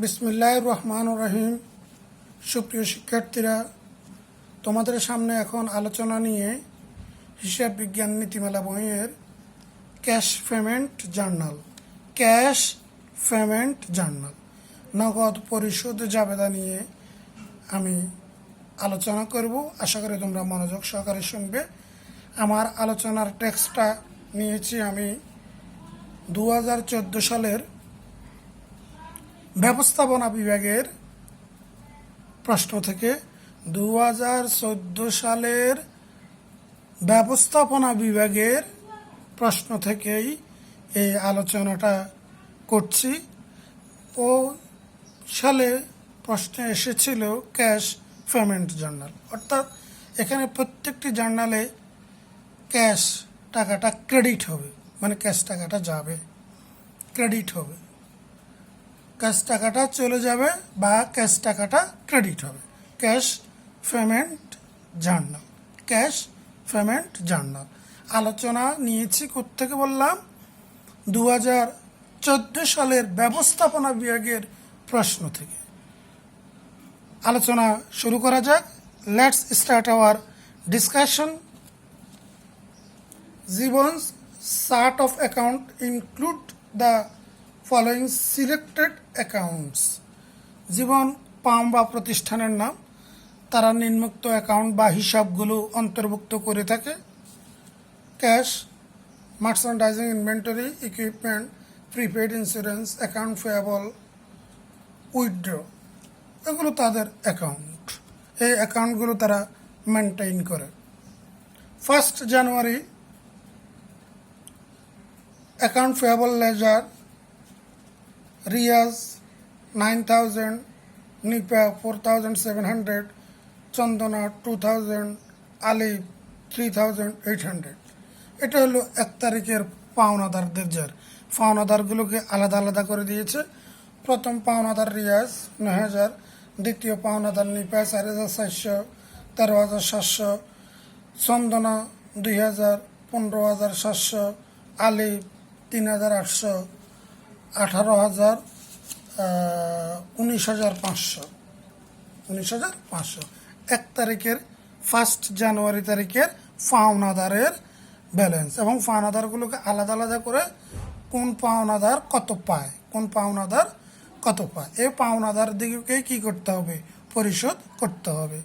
বিসমিল্লাহির রহমানির রহিম। সুপ্রিয় শিক্ষার্থীরা, তোমাদের সামনে এখন আলোচনা নিয়ে হিসাব বিজ্ঞান নীতিমালা বইয়ের ক্যাশ পেমেন্ট জার্নাল নগদ পরিশোধ জাবেদা নিয়ে আমি আলোচনা করব। আশা করি তোমরা মনোযোগ সহকারে শুনবে। আমার আলোচনার টেক্সটটা নিয়েছি আমি 2014 সালের ব্যবস্থাপনা বিভাগের প্রশ্ন থেকে। 2014 সালের ব্যবস্থাপনা বিভাগের প্রশ্ন থেকেই এই আলোচনাটা করছি। ও সালে প্রশ্নে এসেছিল ক্যাশ পেমেন্ট জার্নাল, অর্থাৎ এখানে প্রত্যেকটি জার্নালে ক্যাশ টাকাটা ক্রেডিট হবে, মানে ক্যাশ টাকাটা যাবে, ক্রেডিট হবে, ক্যাশ টাকাটা চলে যাবে বা ক্যাশ টাকাটা ক্রেডিট হবে। ক্যাশ পেমেন্ট জার্নাল আলোচনা নিয়েছি কোত্থেকে বললাম, 2014 সালের ব্যবস্থাপনা বিভাগের প্রশ্ন থেকে। আলোচনা শুরু করা যাক। Let's start our discussion. Jibon's chart of account include the following selected accounts. Jibon পাম বা প্রতিষ্ঠানের নাম, তারা নিম্নোক্ত অ্যাকাউন্ট বা হিসাবগুলো অন্তর্ভুক্ত করে থাকে: cash, merchandising, inventory, equipment, prepaid, insurance, account payable, withdraw. এগুলো তাদের অ্যাকাউন্ট। এই অ্যাকাউন্টগুলো তারা মেনটেইন করে। 1 January account payable ledger, Riaz 9,000, Nipa 4,700, Chandana 2,000, Alif 3,800। এটা হলো 1 তারিখের পাওনাদারদের যার পাওনাদারগুলোকে আলাদা আলাদা করে দিয়েছে। প্রথম পাওনাদার রিয়াজ 9,000, দ্বিতীয় পাওনাদার নিপা 4,400, 13,700, চন্দনা 2,000, 15,700, আলিফ 3,800, 18,000, 19,500। 1 তারিখের 1 জানুয়ারি তারিখের পাওনাদারের ব্যালেন্স এবং পাওনাদারগুলোকে আলাদা আলাদা করে কোন পাওনাদার কত পায়, এই পাওনাদার দিকে কী করতে হবে, পরিশোধ করতে হবে।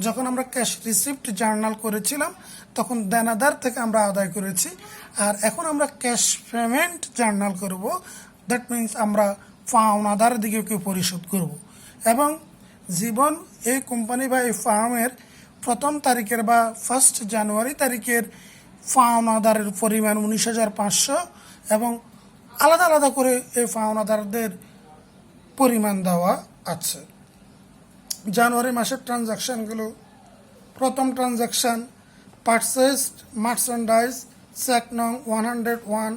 যখন আমরা ক্যাশ রিসিপ্ট জার্নাল করেছিলাম তখন দেনাদার থেকে আমরা আদায় করেছি, আর এখন আমরা ক্যাশ পেমেন্ট জার্নাল করব। দ্যাট মিন্স আমরা পাওনাদার দিকে পরিশোধ করব। এবং জীবন এই কোম্পানি বা এই ফার্মের 1 তারিখের বা 1 জানুয়ারি তারিখের পাওনাদারের পরিমাণ 19,500 এবং আলাদা আলাদা করে এই পাওনাদারদের পরিমাণ দেওয়া আছে। জানুয়ারি মাসের ট্রানজাকশানগুলো: প্রথম ট্রানজাকশান পারচেসড মার্চেন্ডাইজ, চেক নং 101,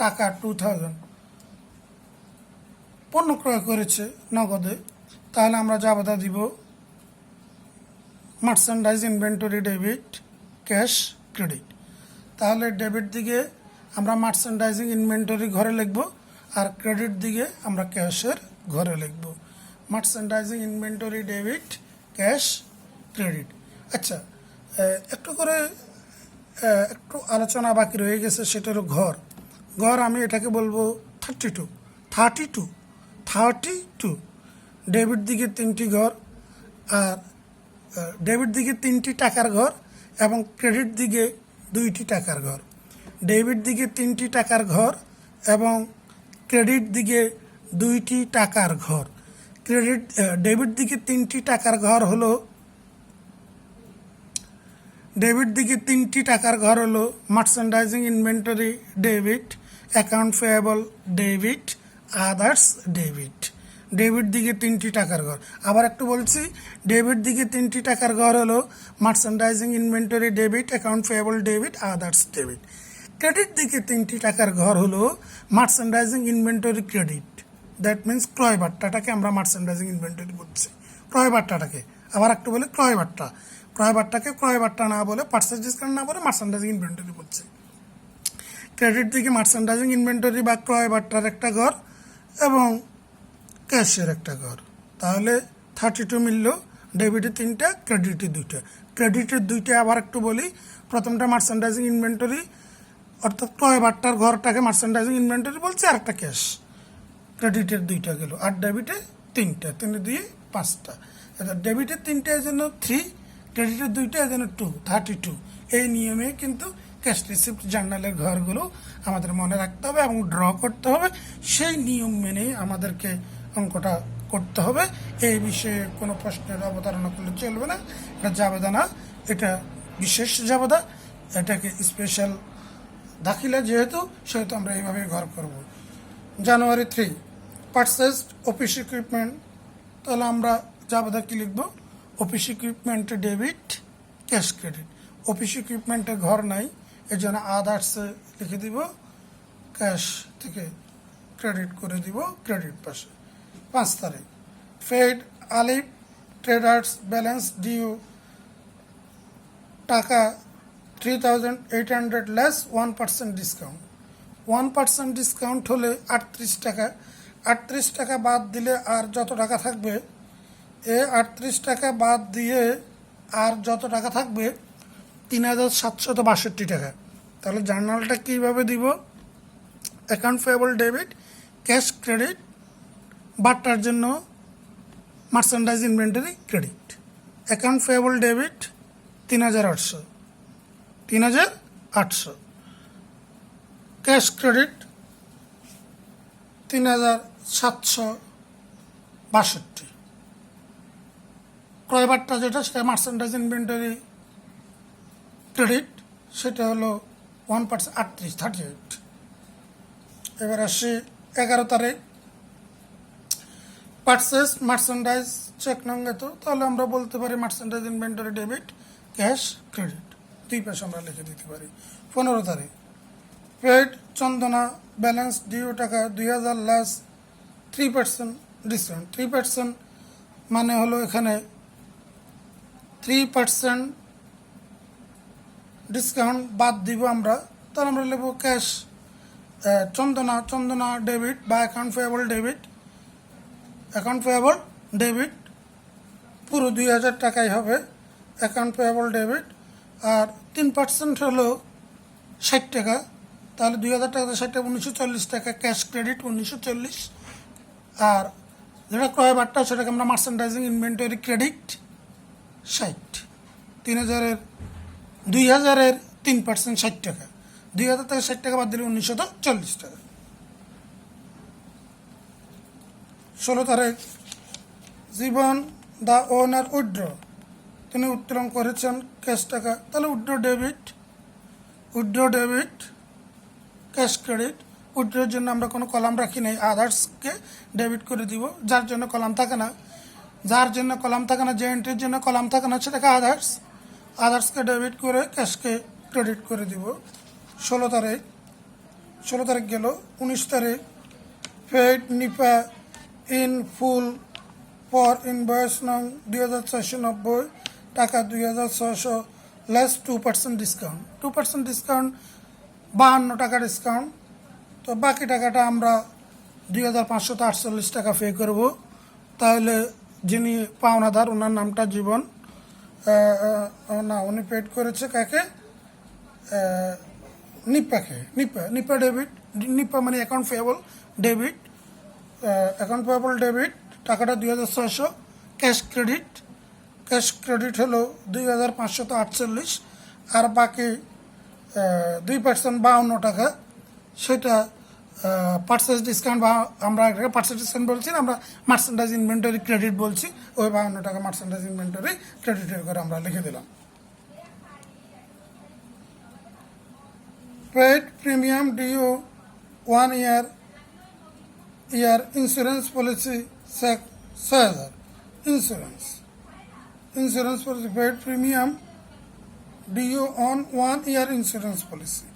টাকা 2,000। পণ্য ক্রয় করেছে নগদে, তাহলে আমরা জাবেদা দিব merchandise inventory debit, cash credit. তাহলে ডেবিট দিকে আমরা মার্চেন্ডাইজিং ইনভেন্টরি ঘরে লিখব, আর ক্রেডিট দিকে আমরা ক্যাশের ঘরে লিখব। Merchandising inventory debit, cash credit. আচ্ছা, একটু আলোচনা বাকি রয়ে গেছে, সেটা হলো ঘর। আমি এটাকে বলবো 32। ডেবিট দিকে 3টি ঘর, আর ডেবিট দিকে 3টি টাকার ঘর এবং ক্রেডিট দিকে 2টি টাকার ঘর। ডেবিট দিকে 3টি টাকার ঘর এবং ক্রেডিট দিকে 2টি টাকার ঘর। ডেবিট দিকে 3টি টাকার ঘর হলো merchandising inventory debit, account payable debit, others debit. Debit দিকে 3টি টাকার ঘর। আবার একটু বলছি, ডেবিট দিকে 3টি টাকার ঘর হলো merchandising inventory debit, account payable debit, others debit. Credit দিকে 3টি টাকার ঘর হলো merchandising inventory credit. That means ক্রয় বাট্টাটাকে আমরা মার্চেন্ডাইজিং ইনভেন্টরি বলছি, ক্রয় বাট্টাটাকে। আবার একটু বলে ক্রয় বাট্টাকে ক্রয় বাট্টা না বলে, পার্চেস ডিসকাউন্ট না বলে মার্চেন্ডাইজিং ইনভেন্টরি বলছি। ক্রেডিট দিকে মার্চেন্ডাইজিং ইনভেন্টরি বা ক্রয় বাট্টার একটা ঘর এবং ক্যাশের একটা ঘর, তাহলে 32 মিলল। ডেবিটে 3টা, ক্রেডিটে 2টা। ক্রেডিটের 2টা আবার একটু বলি। প্রথমটা মার্চেন্ডাইজিং ইনভেন্টরি, অর্থাৎ ক্রয় বাট্টার ঘরটাকে মার্চেন্ডাইজিং ইনভেন্টরি বলছি, আর একটা ক্যাশ। ক্রেডিটের 2টা গেল, আর ডেবিটে 3টা, 3 দিয়ে 5টা। ডেবিটের 3টা এই জন্য 3, ক্রেডিটের 2টা এই জন্য 2, 32। এই নিয়মে কিন্তু ক্যাশ রিসিপ্ট জার্নালের ঘরগুলো আমাদের মনে রাখতে হবে এবং ড্র করতে হবে। সেই নিয়ম মেনে আমাদেরকে অঙ্কটা করতে হবে। এই বিষয়ে কোনো প্রশ্নের অবতারণা করলে চলবে না। এটা জাবেদা না, এটা বিশেষ জাবেদা, এটাকে স্পেশাল দাখিলা যেহেতু, সেহেতু আমরা এইভাবে ঘর করব। January 3, purchased office equipment. তাহলে আমরা জাবেদা কি লিখব? অফিস ইকুইপমেন্টে ডেবিট, ক্যাশ ক্রেডিট। অফিস ইকুইপমেন্টে ঘর নাই, এর জন্য আদার্সে লিখে দিব, ক্যাশ থেকে ক্রেডিট করে দিব ক্রেডিট পাশে। 5 তারিখ, পেড আলিফ ট্রেডার্স ব্যালেন্স ডিউ টাকা 3800 লেস 1% ডিসকাউন্ট। 1% ডিসকাউন্ট হলে 38 টাকা। 38 টাকা বাদ দিলে আর যত টাকা থাকবে, 38 টাকা বাদ দিয়ে আর যত টাকা থাকবে 3762 টাকা। তাহলে জার্নালটা কীভাবে দিব? Account payable debit, cash credit, বাট্টার জন্য merchandise inventory credit. Account payable debit 3800, cash credit 3762। ক্রয় বাট্টা যেটা, সেটা মার্চেন্ডাইজ ইনভেন্টরি ক্রেডিট, সেটা হলো 1%, 38। এবার আসি 11 তারিখ, পারচেস মার্চেন্ডাইজ চেক নঙ্গেত। তাহলে আমরা বলতে পারি merchandise inventory debit, cash credit, 2 পাশে আমরা লিখে দিতে পারি। 15 তারিখ, পেড চন্দনা ব্যালেন্স ডিউ টাকা 2000 লেস 3% ডিসকাউন্ট। 3% মানে হলো এখানে 3% ডিসকাউন্ট বাদ দিব আমরা। তাহলে আমরা লিখব ক্যাশ চন্দনা ডেবিট বা account payable debit. Account payable debit পুরো 2000 টাকাই হবে অ্যাকাউন্ট পেয়েবল ডেবিট। আর 3% হলো 60 টাকা। তাহলে 2000 টাকা 60 টাকা, 1940 টাকা। Cash credit 1940। আর যেটা ক্রয় বাট্টা, সেটাকে আমরা মার্চেন্ডাইজিং ইনভেন্টরি ক্রেডিট 60। 2000-এর 3% 60 টাকা। 2000 থেকে 60 টাকা বাদ দিলে 1940 টাকা। 16 তারিখ, জীবন দ্য ওনার উইথড্র, তিনি উত্তোলন করেছেন ক্যাশ টাকা। তাহলে উইথড্র ডেবিট, ক্যাশ ক্রেডিট। উইথড্রর জন্য আমরা কোনো কলাম রাখি নাই, আদার্সকে ডেবিট করে দিব। যার জন্য কলাম থাকে না, যে এন্ট্রির জন্য কলাম থাকে না, সেটাকে আদার্সকে ডেবিট করে ক্যাশকে ক্রেডিট করে দিব। 16 তারিখ গেল। 19 তারিখ, paid Nipa in full for invoice নং 2490 টাকা 2600 লেস 2% ডিসকাউন্ট। 2% ডিসকাউন্ট 52 টাকা ডিসকাউন্ট। তো বাকি টাকাটা আমরা 2548 টাকা পে করব। তাহলে যিনি পাওনাদার, ওনার নামটা জীবন, না, উনি পেড করেছে কাকে? নিপাকে। নিপা ডেবিট, নিপা মানে account payable debit. Account payable debit টাকাটা 2600। ক্যাশ ক্রেডিট হলো 2548। আর বাকি 2% 52 টাকা, সেটা পার্চেস ডিসকাউন্ট, বা আমরা এটাকে পার্চেস ডিসকাউন্ট বলছি না, আমরা মার্চেন্ডাইজ ইনভেন্টরি ক্রেডিট বলছি। ওই 52 টাকা মার্চেন্ডাইজ ইনভেন্টরি ক্রেডিটের করে আমরা লিখে দিলাম। Paid premium due 1 year insurance policy 6000। Insurance policy, paid premium due on 1 year insurance policy,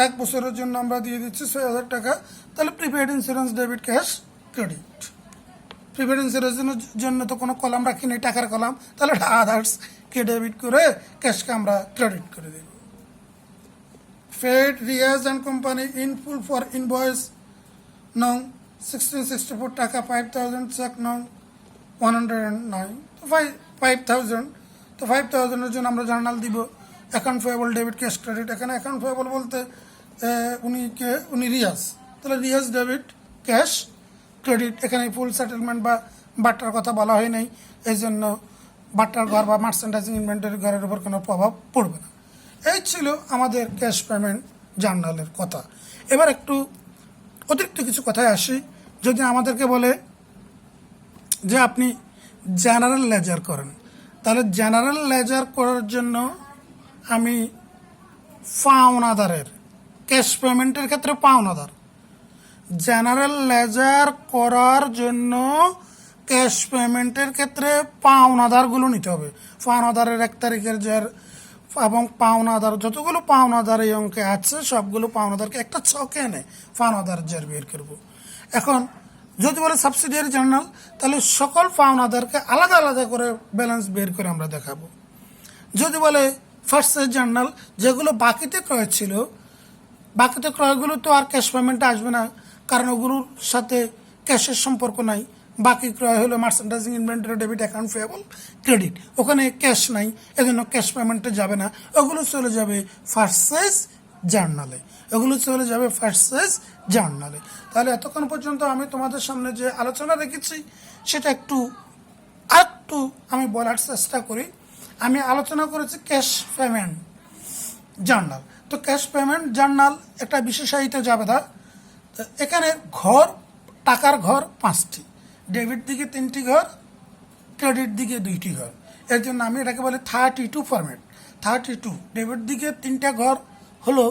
1 বছরের জন্য আমরা দিয়ে দিচ্ছি 6000 টাকা। তাহলে prepaid insurance debit, cash credit. Prepaid ইন্স্যুরেন্সের জন্য তো কোনো কলাম রাখি নেই, টাকার কলাম। তাহলে আদার্সকে ডেবিট করে ক্যাশকে আমরা ক্রেডিট করে দেব। Paid Riaz and company in full for invoice নং 1664 টাকা, 5000 চেক নং 109, তো 5000, তো 5000-এর জন্য আমরা জার্নাল দিব account payable debit cash credit. এখানে অ্যাকাউন্ট পেয়েবল বলতে উনি রিয়াজ, তাহলে রিয়াজ ডেবিট ক্যাশ ক্রেডিট। এখানে ফুল সেটেলমেন্ট বা বাট্টার কথা বলা হয় নাই, এই জন্য বাট্টার ঘর বা মার্চেন্ডাইজিং ইনভেন্টরি ঘরের উপর কোনো প্রভাব পড়বে না। এই ছিল আমাদের ক্যাশ পেমেন্ট জার্নালের কথা। এবার একটু অতিরিক্ত কিছু কথায় আসি। যদি আমাদেরকে বলে যে আপনি জেনারেল লেজার করেন, তাহলে জেনারেল লেজার করার জন্য আমি পাওনাদারের ক্যাশ পেমেন্টের ক্ষেত্রে পাওনাদার, জেনারেল লেজার করার জন্য ক্যাশ পেমেন্টের ক্ষেত্রে পাওনাদারগুলো নিতে হবে। পাওনাদারের 1 তারিখের যার এবং পাওনাদার যতগুলো পাওনাদার এই অঙ্কে আছে সবগুলো পাওনাদারকে একটা ছকে এনে পাওনাদার যার বের করব। এখন যদি বলে সাবসিডিয়ারি জার্নাল, তাহলে সকল পাওনাদারকে আলাদা আলাদা করে ব্যালেন্স বের করে আমরা দেখাবো। যদি বলে ফার্স্ট সাইজ জার্নাল, যেগুলো বাকিতে ক্রয় ছিল, বাকিতে ক্রয়গুলো তো আর ক্যাশ পেমেন্টে আসবে না, কারণ ওগুলোর সাথে ক্যাশের সম্পর্ক নাই। বাকি ক্রয় হলো merchandising inventory debit account payable credit, ওখানে ক্যাশ নাই, এজন্য ক্যাশ পেমেন্টে যাবে না, ওগুলো চলে যাবে ফার্স্ট সাইজ জার্নালে, ওগুলো চলে যাবে ফার্স্ট সাইজ জার্নালে। তাহলে এতক্ষণ পর্যন্ত আমি তোমাদের সামনে যে আলোচনা রেখেছি সেটা একটু আমি বলার চেষ্টা করি। আমি আলোচনা করেছি ক্যাশ পেমেন্ট জার্নাল। তো ক্যাশ পেমেন্ট জার্নাল একটা বিশেষায়িত জাবেদা। এখানে ঘর, টাকার ঘর 5টি, ডেবিট দিকে 3টি ঘর, ক্রেডিট দিকে 2টি ঘর। এর জন্য আমি এটাকে বলি 32 ফরম্যাট। 32 ডেবিট দিকে 3টা ঘর হলো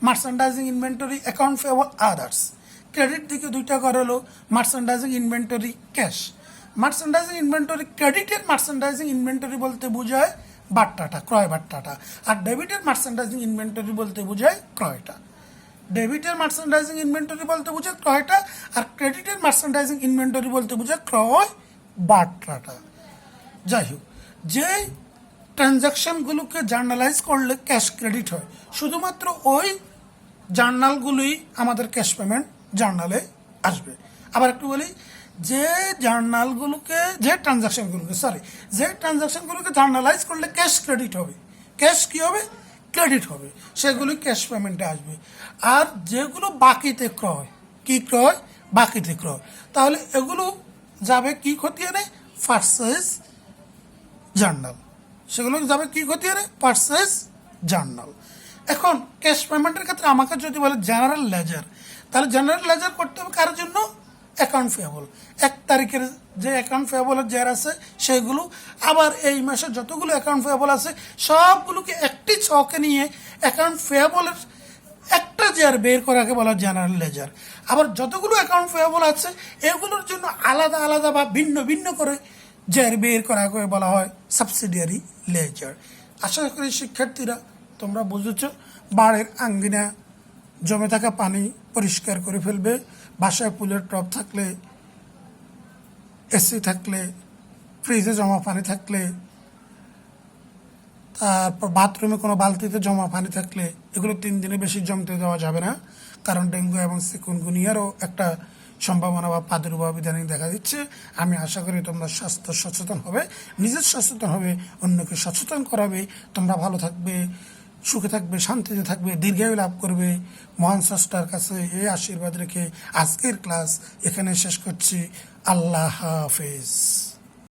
merchandising inventory account payable others, credit দিকে 2টা ঘর হলো merchandising inventory cash. Merchandising inventory ক্রেডিটের মার্চেন্ডাইজিং ইনভেন্টরি বলতে বোঝায় বাট্টাটা, ক্রয় বাট্টাটা, আর ডেবিটের মার্চেন্ডাইজিং ইনভেন্টরি বলতে বোঝায় ক্রয়টা। ডেবিটের মার্চেন্ডাইজিং ইনভেন্টরি বলতে বোঝায় ক্রয়টা, আর ক্রেডিটের মার্চেন্ডাইজিং ইনভেন্টরি বলতে বোঝায় ক্রয় বাট্টাটা। যাই হোক, যে ট্রানজাকশনগুলোকে জার্নালাইজ করলে ক্যাশ ক্রেডিট হয়, শুধুমাত্র ওই জার্নালগুলোই আমাদের ক্যাশ পেমেন্ট জার্নালে আসবে। আবার একটু বলি, যে ট্রানজাকশনগুলোকে জার্নালাইজ করলে ক্যাশ ক্রেডিট হবে, ক্যাশ কি হবে, ক্রেডিট হবে, সেগুলি ক্যাশ পেমেন্টে আসবে। আর যেগুলো বাকিতে ক্রয়, কি ক্রয়, বাকিতে ক্রয়, তাহলে এগুলো যাবে কি খতিয়ানে, ফার্স্ট সাইজ জার্নাল, সেগুলো যাবে কি খতিয়ানে, ফার্স্ট সাইজ জার্নাল। এখন ক্যাশ পেমেন্টের ক্ষেত্রে আমাকে যদি বলে জেনারেল লেজার, তাহলে জেনারেল লেজার করতে হবে কার জন্য, অ্যাকাউন্ট পেয়েবল। 1 তারিখের যে অ্যাকাউন্ট পেয়েবলের যার আছে সেগুলো, আবার এই মাসে যতগুলো অ্যাকাউন্ট পেয়েবল আছে সবগুলোকে একটি ছকে নিয়ে অ্যাকাউন্ট পেয়েবলের একটা যার বের করাকে বলা জেনারেল লেজার। আবার যতগুলো অ্যাকাউন্ট পেয়েবল আছে এগুলোর জন্য আলাদা আলাদা বা ভিন্ন ভিন্ন করে যার বের করাকে বলা হয় সাবসিডিয়ারি লেজার। আশা করি শিক্ষার্থীরা তোমরা বুঝেছ। বাড়ির আঙ্গিনা জমে থাকা পানি পরিষ্কার করে ফেলবে, বাসায় পুলের টব থাকলে, এসি থাকলে, ফ্রিজে জমা পানি থাকলে, তারপর বাথরুমে কোনো বালতিতে জমা পানি থাকলে এগুলো 3 দিনে বেশি জমতে দেওয়া যাবে না, কারণ ডেঙ্গু এবং চিকুনগুনিয়ারও একটা সম্ভাবনা বা প্রাদুর্ভাব ইদানিং দেখা দিচ্ছে। আমি আশা করি তোমরা স্বাস্থ্য সচেতন হবে, নিজের সচেতন হবে, অন্যকে সচেতন করাবে। তোমরা ভালো থাকবে, সুখে থাকবে, শান্তিতে থাকবে, দীর্ঘায়ু লাভ করবে। মহান স্রষ্টার কাছে এই আশীর্বাদ রেখে আজকের ক্লাস এখানে শেষ করছি। আল্লাহ হাফেজ।